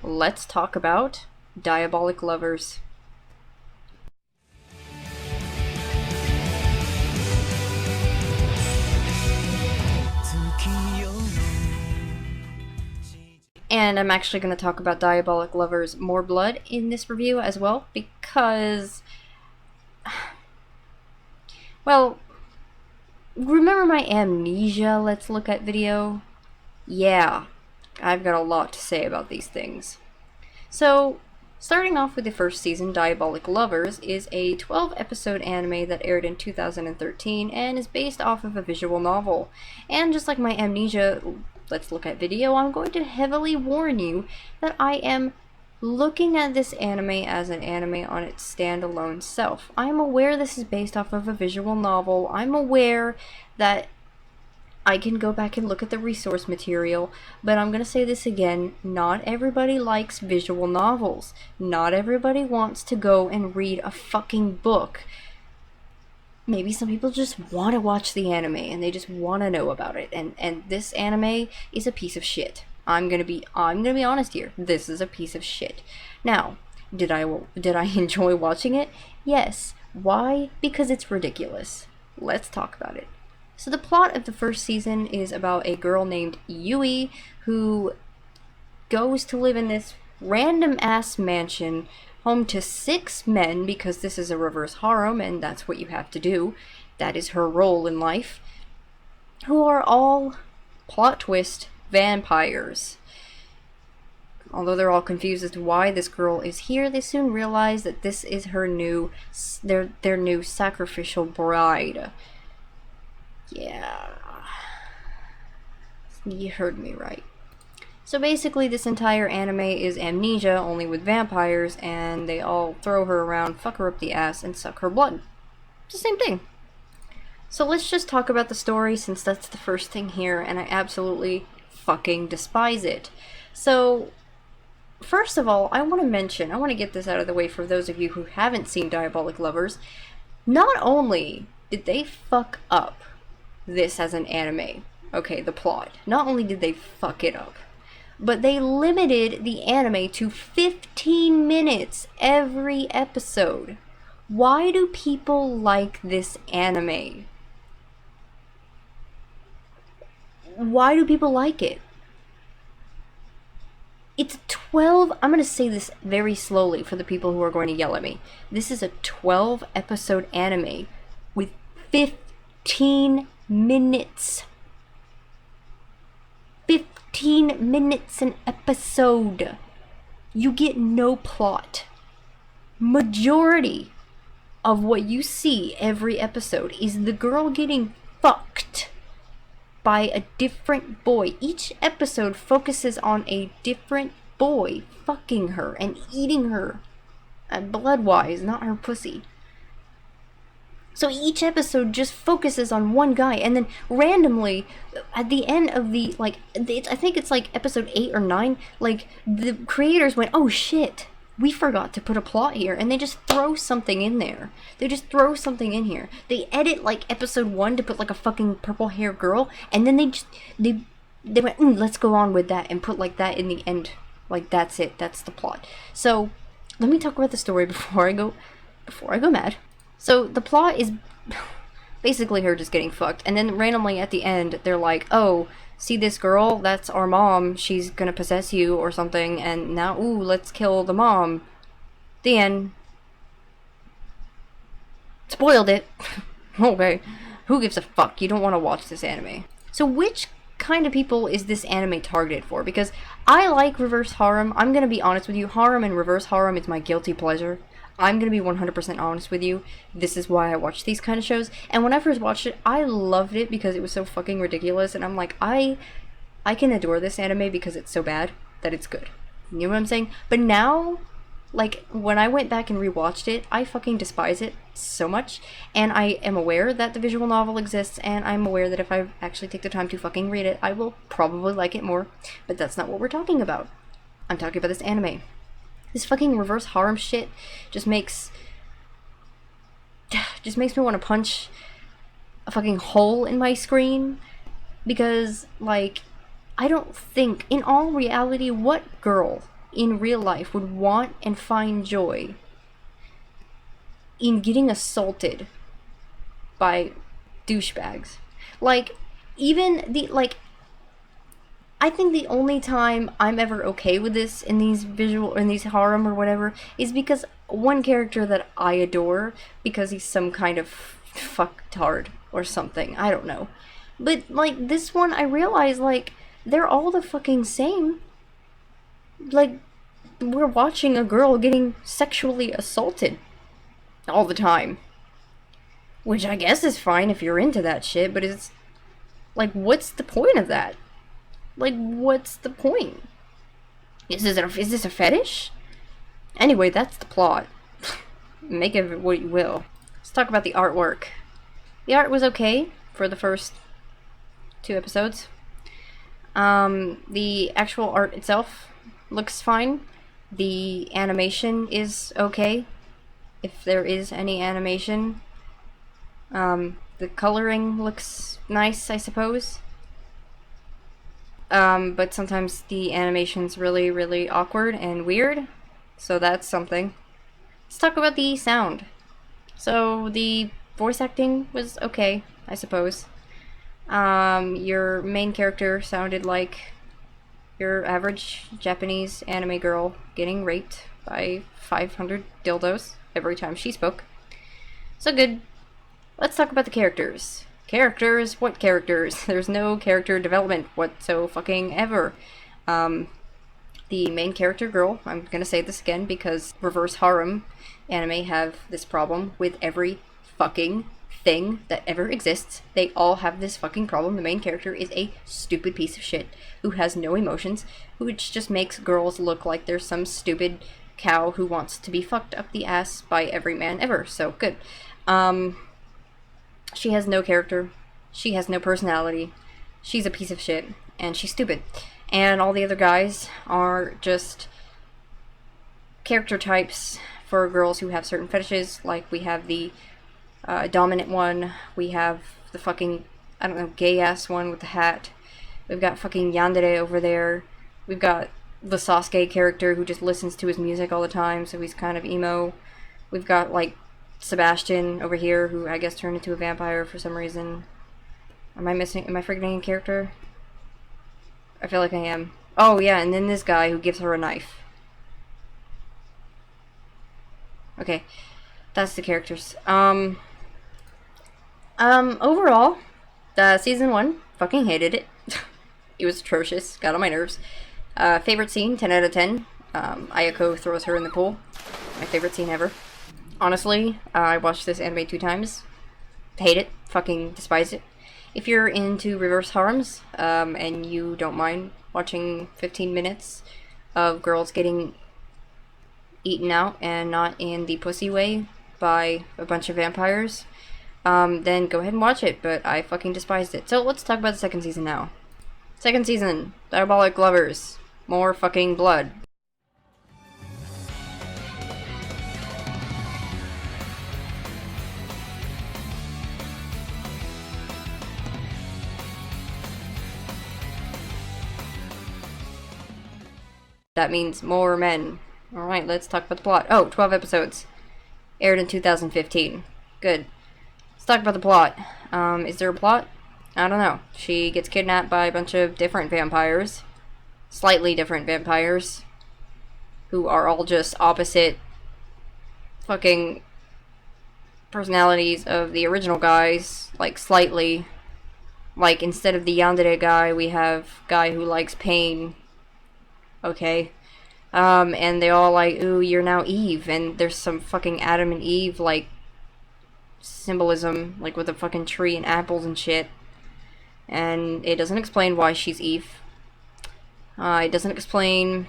let's talk about Diabolik Lovers. And I'm actually going to talk about Diabolik Lovers More Blood in this review as well, because, well, remember my amnesia let's look at video? Yeah, I've got a lot to say about these things. So, starting off with the first season, Diabolik Lovers is a 12-episode anime that aired in 2013 and is based off of a visual novel. And just like my amnesia let's look at video, I'm going to heavily warn you that I am looking at this anime as an anime on its standalone self. I am aware this is based off of a visual novel. I'm aware that I can go back and look at the resource material, but I'm going to say this again, not everybody likes visual novels. Not everybody wants to go and read a fucking book. Maybe some people just want to watch the anime and they just want to know about it, and this anime is a piece of shit. I'm gonna be honest here. This is a piece of shit. Now, did I enjoy watching it? Yes. Why? Because it's ridiculous. Let's talk about it. So the plot of the first season is about a girl named Yui who goes to live in this random ass mansion home to 6 men, because this is a reverse harem and that's what you have to do. That is her role in life. Who are all, plot twist, vampires. Although they're all confused as to why this girl is here, they soon realize that this is her new, their new sacrificial bride. Yeah. You heard me right. So basically this entire anime is amnesia, only with vampires, and they all throw her around, fuck her up the ass, and suck her blood. It's the same thing. So let's just talk about the story, since that's the first thing here, and I absolutely fucking despise it. So, first of all, I want to get this out of the way for those of you who haven't seen Diabolik Lovers. Not only did they fuck up this as an anime, okay, the plot, not only did they fuck it up, but they limited the anime to 15 minutes every episode. Why do people like this anime? Why do people like it? It's 12, I'm going to say this very slowly for the people who are going to yell at me. This is a 12-episode anime with 15 minutes. 15 minutes an episode. You get no plot. Majority of what you see every episode is the girl getting fucked by a different boy. Each episode focuses on a different boy fucking her and eating her. Blood-wise, not her pussy. So each episode just focuses on one guy, and then randomly, at the end of the, like, I think it's like episode 8 or 9, like, the creators went, oh shit, we forgot to put a plot here, and they just throw something in there. They just throw something in here. They edit, like, episode 1 to put, like, a fucking purple-hair girl, and then they went, let's go on with that, and put, like, that in the end. Like, that's it. That's the plot. So, let me talk about the story before I go mad. So, the plot is basically her just getting fucked, and then randomly at the end, they're like, oh, see this girl? That's our mom. She's gonna possess you or something, and now, ooh, let's kill the mom. The end. Spoiled it. Okay. Who gives a fuck? You don't want to watch this anime. So which kind of people is this anime targeted for? Because I like reverse harem. I'm gonna be honest with you. Harem and reverse harem is my guilty pleasure. I'm gonna be 100% honest with you. This is why I watch these kind of shows. And when I first watched it, I loved it because it was so fucking ridiculous. And I'm like, I can adore this anime because it's so bad that it's good. You know what I'm saying? But now, like, when I went back and rewatched it, I fucking despise it so much. And I am aware that the visual novel exists, and I'm aware that if I actually take the time to fucking read it, I will probably like it more. But that's not what we're talking about. I'm talking about this anime. This fucking reverse harem shit just makes me want to punch a fucking hole in my screen, because, like, I don't think, in all reality, what girl in real life would want and find joy in getting assaulted by douchebags. Like, even the, like, I think the only time I'm ever okay with this in these harem or whatever is because one character that I adore, because he's some kind of fucktard or something, I don't know. But, like, this one, I realize, like, they're all the fucking same. Like, we're watching a girl getting sexually assaulted all the time. Which I guess is fine if you're into that shit, but it's, like, what's the point of that? Like, what's the point? Is this a fetish? Anyway, that's the plot. Make of it what you will. Let's talk about the artwork. The art was okay for the first 2 episodes. The actual art itself looks fine. The animation is okay, if there is any animation. The coloring looks nice, I suppose. But sometimes the animation's really, really awkward and weird, so that's something. Let's talk about the sound. So, the voice acting was okay, I suppose. Your main character sounded like your average Japanese anime girl getting raped by 500 dildos every time she spoke. So good. Let's talk about the characters. Characters? What characters? There's no character development whatsoever. The main character girl, I'm gonna say this again because reverse harem anime have this problem with every fucking thing that ever exists. They all have this fucking problem. The main character is a stupid piece of shit who has no emotions, which just makes girls look like they're some stupid cow who wants to be fucked up the ass by every man ever. So good. She has no character. She has no personality. She's a piece of shit, and she's stupid. And all the other guys are just character types for girls who have certain fetishes. Like, we have the dominant one. We have the fucking, I don't know, gay-ass one with the hat. We've got fucking Yandere over there. We've got the Sasuke character who just listens to his music all the time, so he's kind of emo. We've got, like, Sebastian over here, who I guess turned into a vampire for some reason. Am I forgetting a character? I feel like I am. Oh, yeah, and then this guy who gives her a knife. Okay, that's the characters. Overall, season 1, fucking hated it. It was atrocious, got on my nerves. Favorite scene, 10 out of 10. Ayako throws her in the pool. My favorite scene ever. Honestly, I watched this anime 2 times. Hate it. Fucking despise it. If you're into reverse harems, and you don't mind watching 15 minutes of girls getting eaten out, and not in the pussy way, by a bunch of vampires, then go ahead and watch it, but I fucking despised it. So let's talk about the second season now. Second season, Diabolik Lovers. More fucking blood. That means more men. Alright, let's talk about the plot. Oh, 12 episodes. Aired in 2015. Good. Let's talk about the plot. Is there a plot? I don't know. She gets kidnapped by a bunch of different vampires. Slightly different vampires. Who are all just opposite fucking personalities of the original guys. Like, slightly. Like, instead of the yandere guy, we have guy who likes pain. Okay. And they all like, ooh, you're now Eve, and there's some fucking Adam and Eve, like, symbolism, like with a fucking tree and apples and shit. And it doesn't explain why she's Eve. It doesn't explain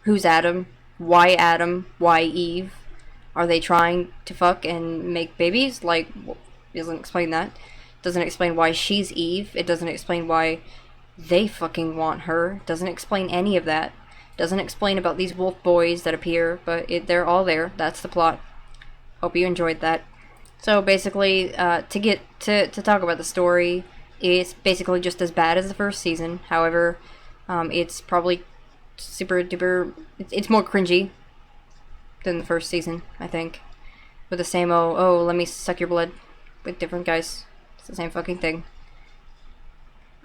who's Adam, why Eve. Are they trying to fuck and make babies? Like, it doesn't explain that. It doesn't explain why she's Eve. It doesn't explain why they fucking want her. Doesn't explain any of that. Doesn't explain about these wolf boys that appear, but they're all there. That's the plot. Hope you enjoyed that. So basically, to talk about the story, it's basically just as bad as the first season. However, it's probably super duper. It's more cringy than the first season, I think. With the same let me suck your blood with different guys. It's the same fucking thing.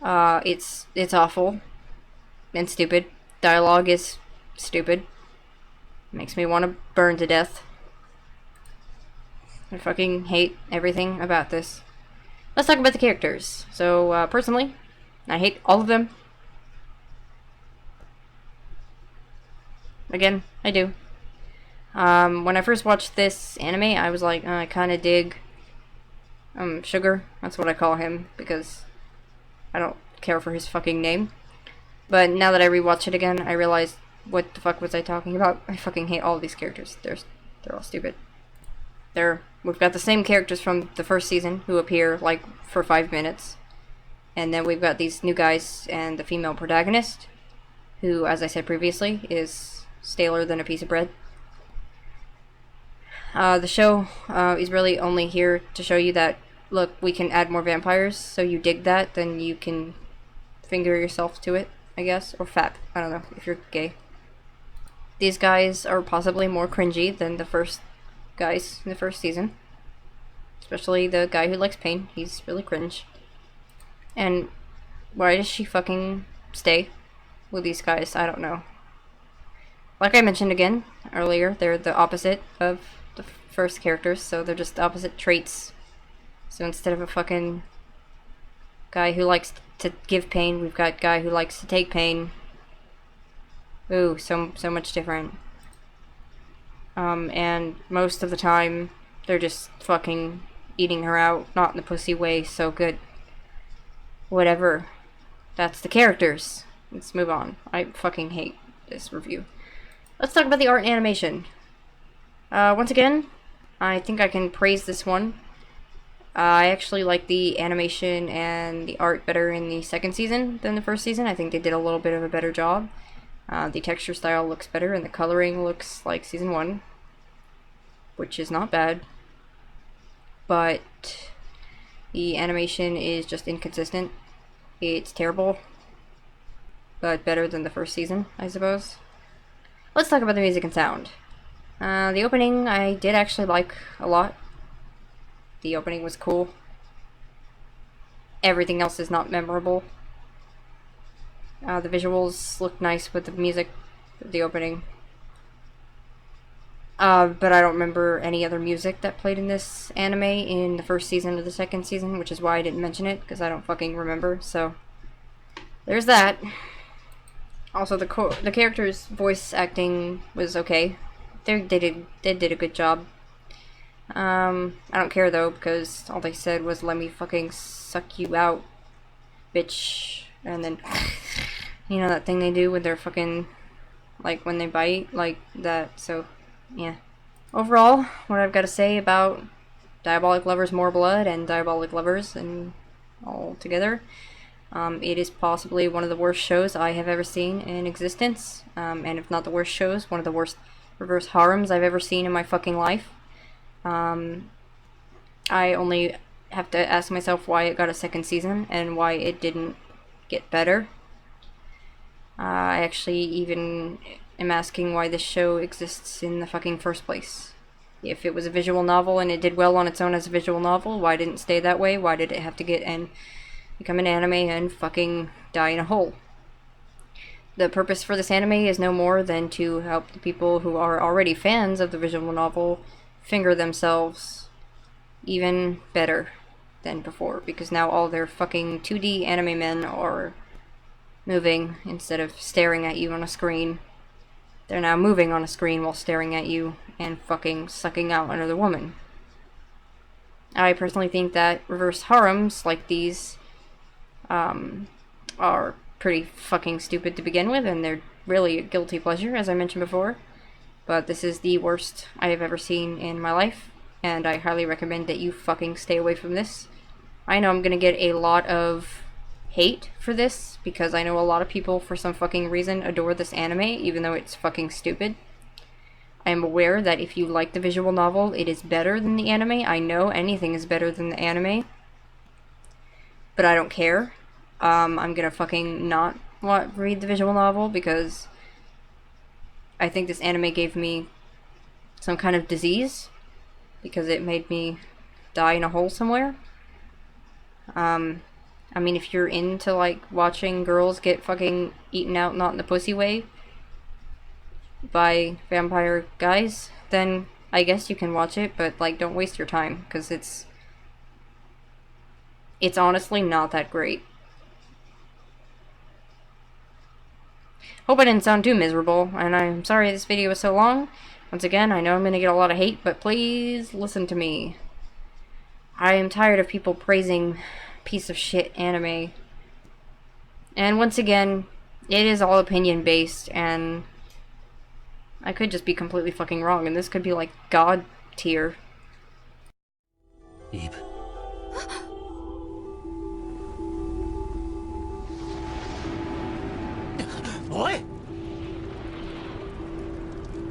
It's awful and stupid. Dialogue is stupid. Makes me want to burn to death. I fucking hate everything about this. Let's talk about the characters. So, personally, I hate all of them. Again, I do. When I first watched this anime, I was like, I kinda dig, Sugar. That's what I call him, because I don't care for his fucking name. But now that I rewatch it again, I realize, what the fuck was I talking about? I fucking hate all of these characters. They're all stupid. We've got the same characters from the first season who appear, like, for 5 minutes. And then we've got these new guys and the female protagonist, who, as I said previously, is staler than a piece of bread. The show is really only here to show you that, look, we can add more vampires, so you dig that, then you can finger yourself to it, I guess. Or fap. I don't know, if you're gay. These guys are possibly more cringy than the first guys in the first season. Especially the guy who likes pain. He's really cringe. And why does she fucking stay with these guys? I don't know. Like I mentioned again earlier, they're the opposite of the first characters, so they're just opposite traits. So instead of a fucking guy who likes to give pain, we've got guy who likes to take pain. Ooh, so much different. And most of the time, they're just fucking eating her out, not in the pussy way, so good. Whatever. That's the characters. Let's move on. I fucking hate this review. Let's talk about the art and animation. Once again, I think I can praise this one. I actually like the animation and the art better in the second season than the first season. I think they did a little bit of a better job. The texture style looks better and the coloring looks like season 1, which is not bad. But the animation is just inconsistent. It's terrible, but better than the first season, I suppose. Let's talk about the music and sound. The opening I did actually like a lot. The opening was cool. Everything else is not memorable. The visuals look nice with the music of the opening. But I don't remember any other music that played in this anime in the first season or the second season, which is why I didn't mention it, because I don't fucking remember, so there's that. Also, the characters' voice acting was okay. They did a good job. I don't care though, because all they said was, let me fucking suck you out, bitch. And then, you know that thing they do with their fucking, like, when they bite, like that, so, yeah. Overall, what I've got to say about Diabolik Lovers More Blood and Diabolik Lovers and all together, it is possibly one of the worst shows I have ever seen in existence, and if not the worst shows, one of the worst reverse harems I've ever seen in my fucking life. I only have to ask myself why it got a second season and why it didn't get better. I actually even am asking why this show exists in the fucking first place. If it was a visual novel and it did well on its own as a visual novel, why didn't it stay that way? Why did it have to get and become an anime and fucking die in a hole? The purpose for this anime is no more than to help the people who are already fans of the visual novel finger themselves even better than before, because now all their fucking 2D anime men are moving instead of staring at you on a screen. They're now moving on a screen while staring at you and fucking sucking out another woman. I personally think that reverse harems like these are pretty fucking stupid to begin with, and they're really a guilty pleasure, as I mentioned before. But this is the worst I have ever seen in my life, and I highly recommend that you fucking stay away from this. I know I'm gonna get a lot of hate for this, because I know a lot of people, for some fucking reason, adore this anime, even though it's fucking stupid. I am aware that if you like the visual novel, it is better than the anime. I know anything is better than the anime, but I don't care. I'm gonna fucking not read the visual novel, because I think this anime gave me some kind of disease because it made me die in a hole somewhere. I mean, if you're into, like, watching girls get fucking eaten out not in the pussy way by vampire guys, then I guess you can watch it, but, like, don't waste your time, because it's honestly not that great. Hope I didn't sound too miserable, and I'm sorry this video was so long. Once again, I know I'm gonna get a lot of hate, but please listen to me. I am tired of people praising piece of shit anime. And once again, it is all opinion based, and I could just be completely fucking wrong, and this could be like God tier. Eve. Oi!